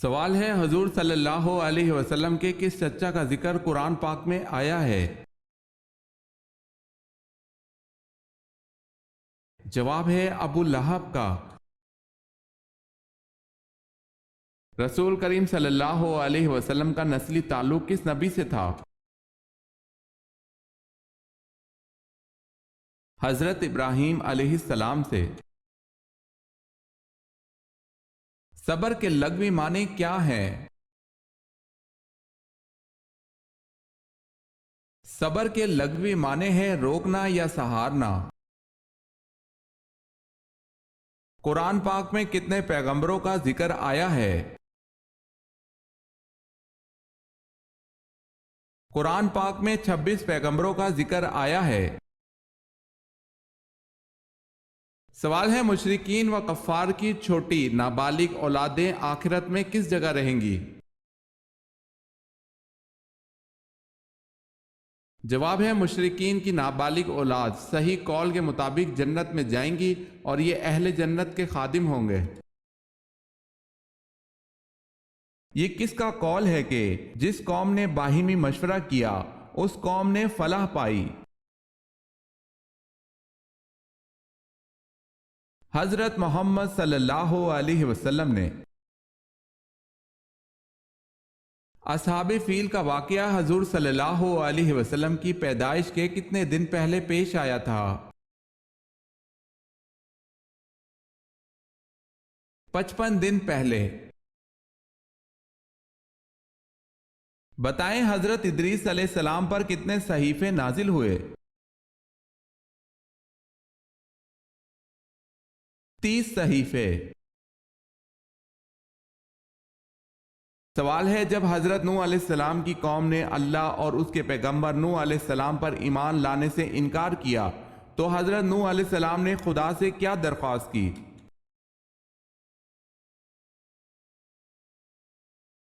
سوال ہے حضور صلی اللہ علیہ وسلم کے کس چچا کا ذکر قرآن پاک میں آیا ہے؟ جواب ہے ابو لہب کا۔ رسول کریم صلی اللہ علیہ وسلم کا نسلی تعلق کس نبی سے تھا؟ حضرت ابراہیم علیہ السلام سے۔ صبر کے لغوی معنی کیا ہیں؟ صبر کے لغوی معنی ہے روکنا یا سہارنا۔ قرآن پاک میں کتنے پیغمبروں کا ذکر آیا ہے؟ قرآن پاک میں 26 پیغمبروں کا ذکر آیا ہے۔ سوال ہے مشرکین و کفار کی چھوٹی نابالغ اولادیں آخرت میں کس جگہ رہیں گی؟ جواب ہے مشرکین کی نابالغ اولاد صحیح قول کے مطابق جنت میں جائیں گی اور یہ اہل جنت کے خادم ہوں گے۔ یہ کس کا قول ہے کہ جس قوم نے باہمی مشورہ کیا اس قوم نے فلاح پائی؟ حضرت محمد صلی اللہ علیہ وسلم نے۔ اصحاب فیل کا واقعہ حضور صلی اللہ علیہ وسلم کی پیدائش کے کتنے دن پہلے پیش آیا تھا؟ 55 دن پہلے۔ بتائیں حضرت ادریس علیہ السلام پر کتنے صحیفے نازل ہوئے؟ 30 صحیفے۔ سوال ہے جب حضرت نوح علیہ السلام کی قوم نے اللہ اور اس کے پیغمبر نوح علیہ السلام پر ایمان لانے سے انکار کیا تو حضرت نوح علیہ السلام نے خدا سے کیا درخواست کی؟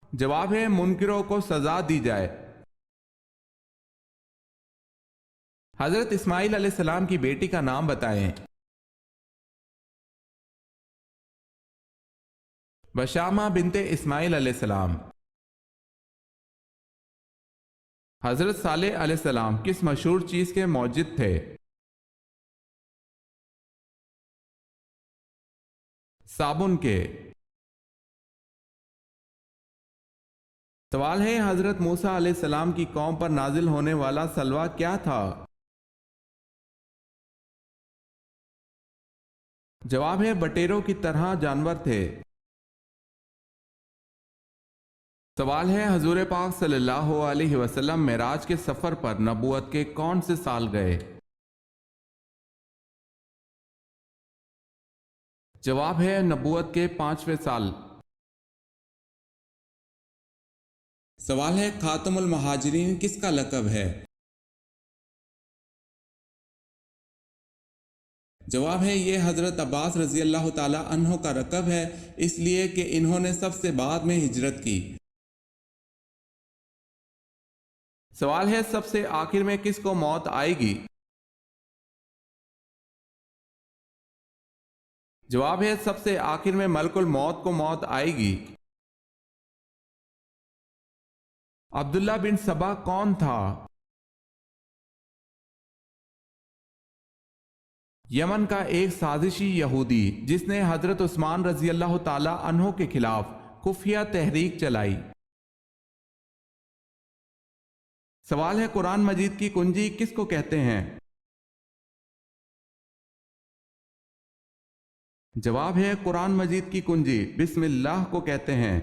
جواب ہے منکروں کو سزا دی جائے۔ حضرت اسماعیل علیہ السلام کی بیٹی کا نام بتائیں۔ بشامہ بنت اسماعیل علیہ السلام۔ حضرت صالح علیہ السلام کس مشہور چیز کے موجد تھے؟ صابن کے۔ سوال ہے حضرت موسیٰ علیہ السلام کی قوم پر نازل ہونے والا سلوہ کیا تھا؟ جواب ہے بٹیروں کی طرح جانور تھے۔ سوال ہے حضور پاک صلی اللہ علیہ وسلم معراج کے سفر پر نبوت کے کون سے سال گئے؟ جواب ہے نبوت کے 5ویں سال۔ سوال ہے خاتم المہاجرین کس کا لقب ہے؟ جواب ہے یہ حضرت عباس رضی اللہ تعالی عنہ کا لقب ہے اس لیے کہ انہوں نے سب سے بعد میں ہجرت کی۔ سوال ہے سب سے آخر میں کس کو موت آئے گی؟ جواب ہے سب سے آخر میں ملک الموت کو موت آئے گی۔ عبداللہ بن سبا کون تھا؟ یمن کا ایک سازشی یہودی جس نے حضرت عثمان رضی اللہ تعالی عنہ کے خلاف خفیہ تحریک چلائی۔ سوال ہے قرآن مجید کی کنجی کس کو کہتے ہیں؟ جواب ہے قرآن مجید کی کنجی بسم اللہ کو کہتے ہیں۔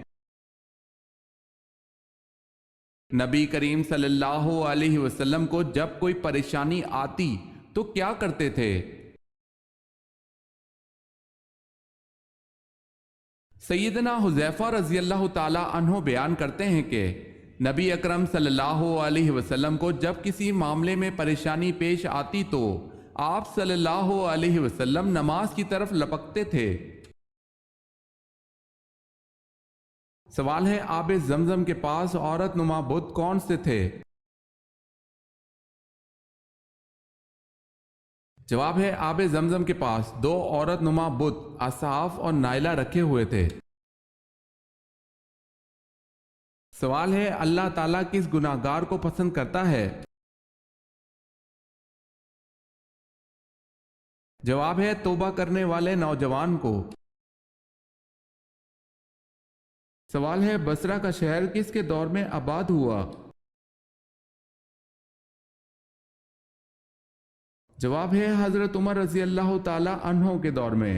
نبی کریم صلی اللہ علیہ وسلم کو جب کوئی پریشانی آتی تو کیا کرتے تھے؟ سیدنا حذیفہ رضی اللہ تعالی عنہ بیان کرتے ہیں کہ نبی اکرم صلی اللہ علیہ وسلم کو جب کسی معاملے میں پریشانی پیش آتی تو آپ صلی اللہ علیہ وسلم نماز کی طرف لپکتے تھے۔ سوال ہے آب زمزم کے پاس عورت نما بت کون سے تھے؟ جواب ہے آب زمزم کے پاس 2 عورت نما بت اصحاف اور نائلہ رکھے ہوئے تھے۔ سوال ہے اللہ تعالیٰ کس گناہگار کو پسند کرتا ہے؟ جواب ہے توبہ کرنے والے نوجوان کو۔ سوال ہے بصرہ کا شہر کس کے دور میں آباد ہوا؟ جواب ہے حضرت عمر رضی اللہ تعالی عنہ کے دور میں۔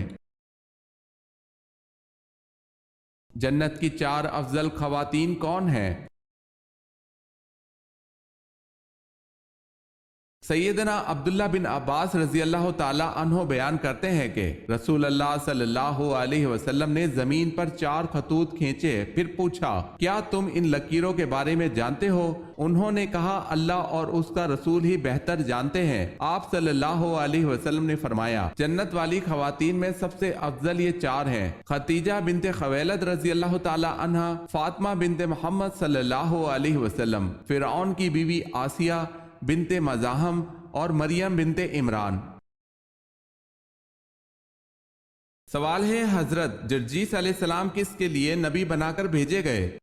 جنت کی 4 افضل خواتین کون ہیں؟ سیدنا عبداللہ بن عباس رضی اللہ تعالی عنہ بیان کرتے ہیں کہ رسول اللہ صلی اللہ علیہ وسلم نے زمین پر 4 خطوط کھینچے، پھر پوچھا کیا تم ان لکیروں کے بارے میں جانتے ہو؟ انہوں نے کہا اللہ اور اس کا رسول ہی بہتر جانتے ہیں۔ آپ صلی اللہ علیہ وسلم نے فرمایا جنت والی خواتین میں سب سے افضل یہ 4 ہیں: خدیجہ بنت خویلد رضی اللہ تعالی عنہا، فاطمہ بنت محمد صلی اللہ علیہ وسلم، فرعون کی بیوی آسیہ بنت مزاحم اور مریم بنت عمران۔ سوال ہے حضرت جرجیس علیہ السلام کس کے لیے نبی بنا کر بھیجے گئے؟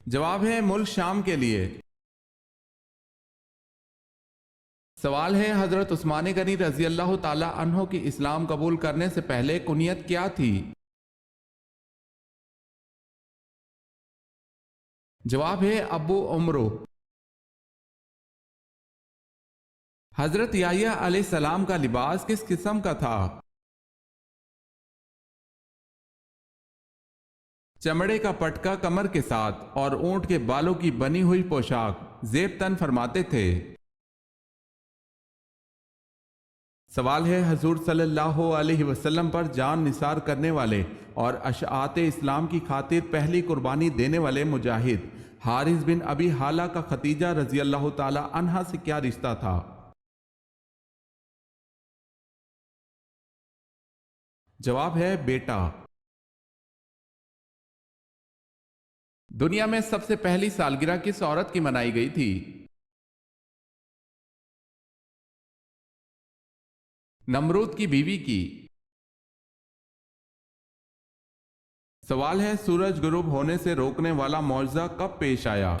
جواب ہے ملک شام کے لیے۔ سوال ہے حضرت عثمان غنی رضی اللہ تعالی عنہ کی اسلام قبول کرنے سے پہلے کنیت کیا تھی؟ جواب ہے ابو عمرو۔ حضرت یحییٰ علیہ السلام کا لباس کس قسم کا تھا؟ چمڑے کا پٹکا کمر کے ساتھ اور اونٹ کے بالوں کی بنی ہوئی پوشاک زیب تن فرماتے تھے۔ سوال ہے حضور صلی اللہ علیہ وسلم پر جان نثار کرنے والے اور اشاعت اسلام کی خاطر پہلی قربانی دینے والے مجاہد حارث بن ابی حالہ کا ختیجہ رضی اللہ تعالی عنہا سے کیا رشتہ تھا؟ جواب ہے بیٹا۔ دنیا میں سب سے پہلی سالگرہ کس عورت کی منائی گئی تھی؟ نمرود کی بیوی کی۔ سوال ہے سورج غروب ہونے سے روکنے والا معجزہ کب پیش آیا؟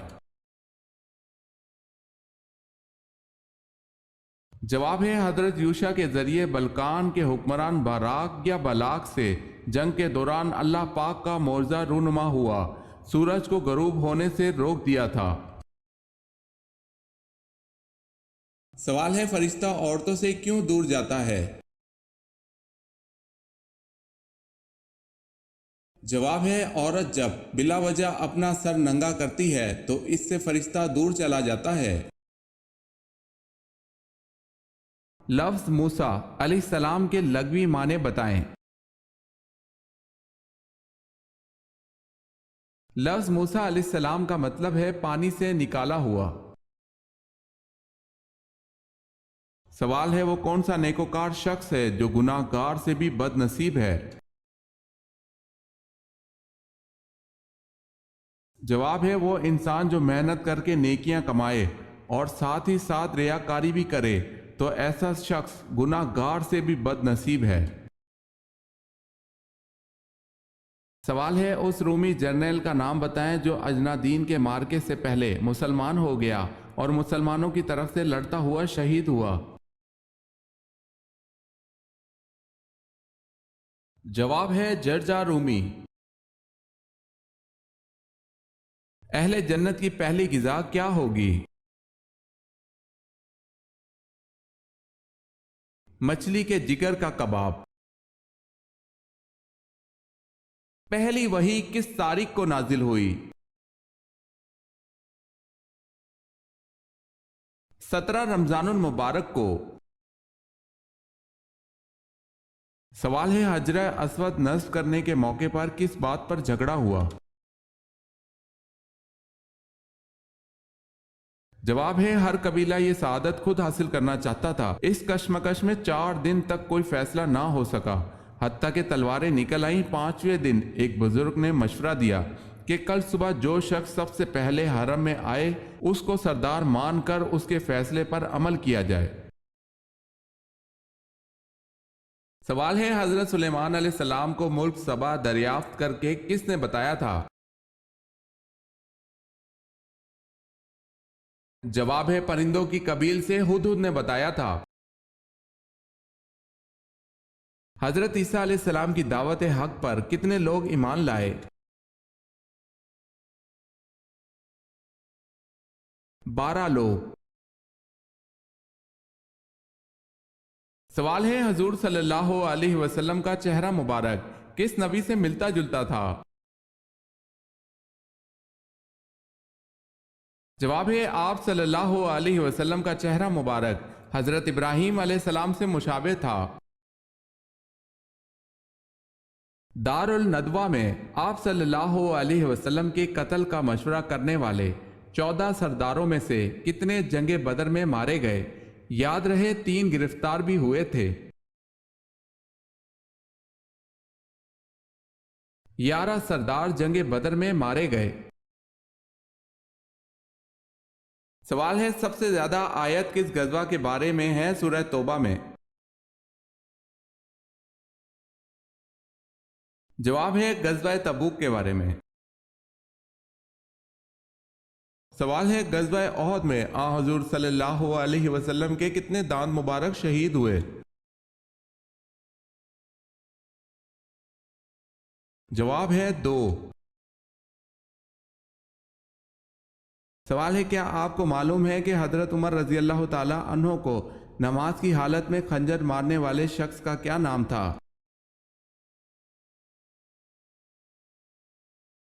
جواب ہے حضرت یوشع کے ذریعے بلقان کے حکمران باراک یا بلاک سے جنگ کے دوران اللہ پاک کا معجزہ رونما ہوا، سورج کو غروب ہونے سے روک دیا تھا۔ سوال ہے فرشتہ عورتوں سے کیوں دور جاتا ہے؟ جواب ہے عورت جب بلا وجہ اپنا سر ننگا کرتی ہے تو اس سے فرشتہ دور چلا جاتا ہے۔ لفظ موسیٰ علیہ السلام کے لغوی معنی بتائیں۔ لفظ موسیٰ علیہ السلام کا مطلب ہے پانی سے نکالا ہوا۔ سوال ہے وہ کون سا نیکوکار شخص ہے جو گناہ گار سے بھی بد نصیب ہے؟ جواب ہے وہ انسان جو محنت کر کے نیکیاں کمائے اور ساتھ ہی ساتھ ریاکاری بھی کرے تو ایسا شخص گناہ گار سے بھی بد نصیب ہے۔ سوال ہے اس رومی جرنیل کا نام بتائیں جو اجنادین کے مارکے سے پہلے مسلمان ہو گیا اور مسلمانوں کی طرف سے لڑتا ہوا شہید ہوا۔ جواب ہے جرجا رومی۔ اہل جنت کی پہلی غذا کیا ہوگی؟ مچھلی کے جگر کا کباب۔ پہلی وحی کس تاریخ کو نازل ہوئی؟ 17 رمضان المبارک کو۔ سوال ہے حجر اسود نصب کرنے کے موقع پر کس بات پر جھگڑا ہوا؟ جواب ہے ہر قبیلہ یہ سعادت خود حاصل کرنا چاہتا تھا، اس کشمکش میں 4 دن تک کوئی فیصلہ نہ ہو سکا، حتیٰ کہ تلواریں نکل آئیں۔ 5ویں دن ایک بزرگ نے مشورہ دیا کہ کل صبح جو شخص سب سے پہلے حرم میں آئے اس کو سردار مان کر اس کے فیصلے پر عمل کیا جائے۔ سوال ہے حضرت سلیمان علیہ السلام کو ملک سبا دریافت کر کے کس نے بتایا تھا؟ جواب ہے پرندوں کی قبیل سے ہدہد نے بتایا تھا۔ حضرت عیسیٰ علیہ السلام کی دعوت حق پر کتنے لوگ ایمان لائے؟ 12 لوگ۔ سوال ہے حضور صلی اللہ علیہ وسلم کا چہرہ مبارک کس نبی سے ملتا جلتا تھا؟ جواب ہے آپ صلی اللہ علیہ وسلم کا چہرہ مبارک حضرت ابراہیم علیہ السلام سے مشابہ تھا۔ دار الندوہ میں آپ صلی اللہ علیہ وسلم کے قتل کا مشورہ کرنے والے 14 سرداروں میں سے کتنے جنگ بدر میں مارے گئے؟ یاد رہے 3 گرفتار بھی ہوئے تھے۔ 11 سردار جنگ بدر میں مارے گئے۔ سوال ہے سب سے زیادہ آیت کس غزوہ کے بارے میں ہے سورہ توبہ میں؟ جواب ہے غزوہ تبوک کے بارے میں۔ سوال ہے غزوہ احد میں حضور صلی اللہ علیہ وسلم کے کتنے دانت مبارک شہید ہوئے؟ جواب ہے 2۔ سوال ہے کیا آپ کو معلوم ہے کہ حضرت عمر رضی اللہ تعالی عنہ کو نماز کی حالت میں خنجر مارنے والے شخص کا کیا نام تھا؟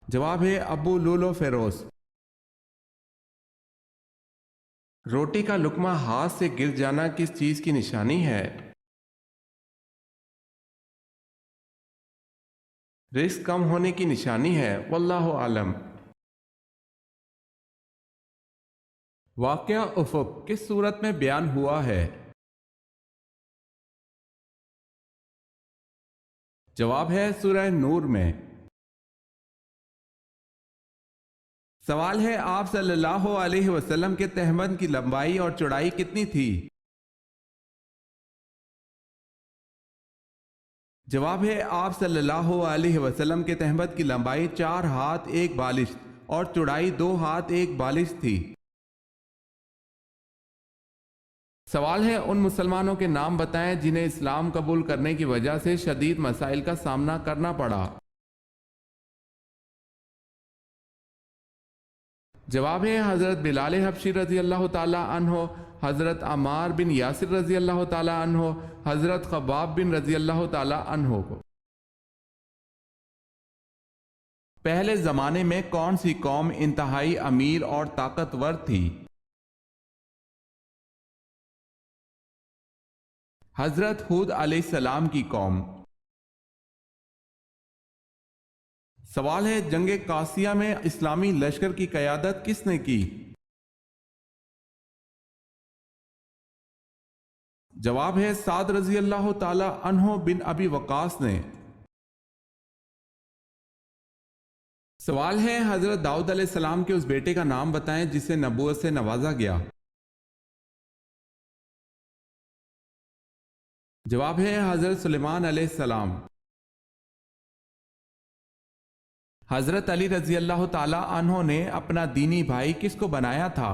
جواب ہے ابو لولو فیروز۔ روٹی کا لقمہ ہاتھ سے گر جانا کس چیز کی نشانی ہے؟ رزق کم ہونے کی نشانی ہے، واللہ عالم۔ واقعہ افق کس صورت میں بیان ہوا ہے؟ جواب ہے سورہ نور میں۔ سوال ہے آپ صلی اللہ علیہ وسلم کے تہبند کی لمبائی اور چوڑائی کتنی تھی؟ جواب ہے آپ صلی اللہ علیہ وسلم کے تہبند کی لمبائی 4 ہاتھ 1 بالشت اور چوڑائی 2 ہاتھ 1 بالشت تھی۔ سوال ہے ان مسلمانوں کے نام بتائیں جنہیں اسلام قبول کرنے کی وجہ سے شدید مسائل کا سامنا کرنا پڑا۔ جواب ہے حضرت بلال حبشی رضی اللہ تعالی عنہ، حضرت عمار بن یاسر رضی اللہ تعالی عنہ، حضرت خباب بن رضی اللہ تعالی عنہ کو۔ پہلے زمانے میں کون سی قوم انتہائی امیر اور طاقتور تھی؟ حضرت ہود علیہ السلام کی قوم۔ سوال ہے جنگ قاسیہ میں اسلامی لشکر کی قیادت کس نے کی؟ جواب ہے سعد رضی اللہ تعالی عنہ بن ابی وقاص نے۔ سوال ہے حضرت داؤد علیہ السلام کے اس بیٹے کا نام بتائیں جسے نبوت سے نوازا گیا۔ جواب ہے حضرت سلیمان علیہ السلام۔ حضرت علی رضی اللہ تعالی عنہ نے اپنا دینی بھائی کس کو بنایا تھا؟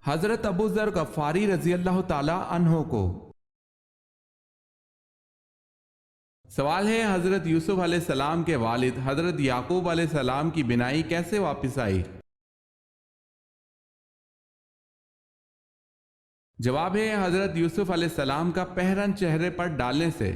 حضرت ابو ذر غفاری رضی اللہ تعالی عنہ کو۔ سوال ہے حضرت یوسف علیہ السلام کے والد حضرت یعقوب علیہ السلام کی بینائی کیسے واپس آئی؟ جواب ہے حضرت یوسف علیہ السلام کا پہرن چہرے پر ڈالنے سے۔